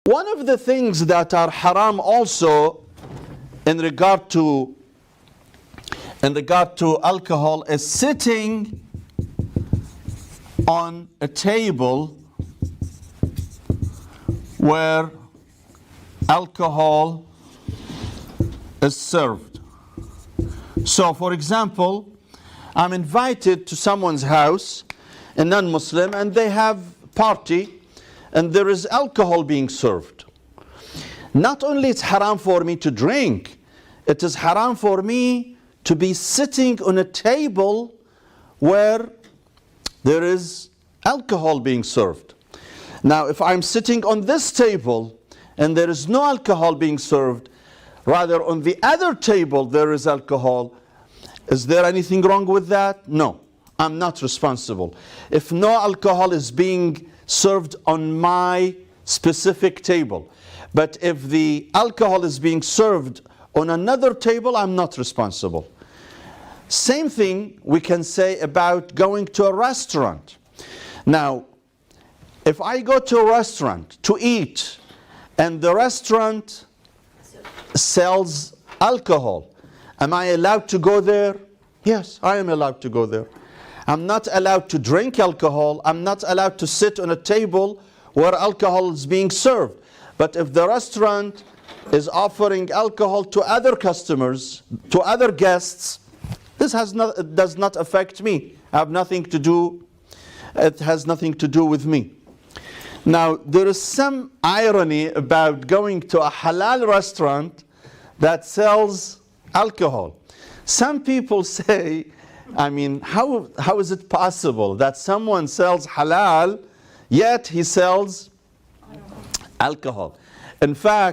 One of the things that are haram also in regard to alcohol is sitting on a table where alcohol is served. So, for example, I'm invited to someone's house, a non-Muslim, and they have party, and there is alcohol being served. Not only it's haram for me to drink, it is haram for me to be sitting on a table where there is alcohol being served. Now, if I'm sitting on this table and there is no alcohol being served, rather on the other table there is alcohol, is there anything wrong with that? No, I'm not responsible. If no alcohol is being served on my specific table, but if the alcohol is being served on another table, I'm not responsible. Same thing we can say about going to a restaurant. Now, if I go to a restaurant to eat and the restaurant sells alcohol, am I allowed to go there? Yes, I am allowed to go there. I'm not allowed to drink alcohol. I'm not allowed to sit on a table where alcohol is being served. But if the restaurant is offering alcohol to other customers, to other guests, this does not affect me. I have nothing to do. It has nothing to do with me. Now, there is some irony about going to a halal restaurant that sells alcohol. Some people say, I mean, how is it possible that someone sells halal, yet he sells alcohol? In fact,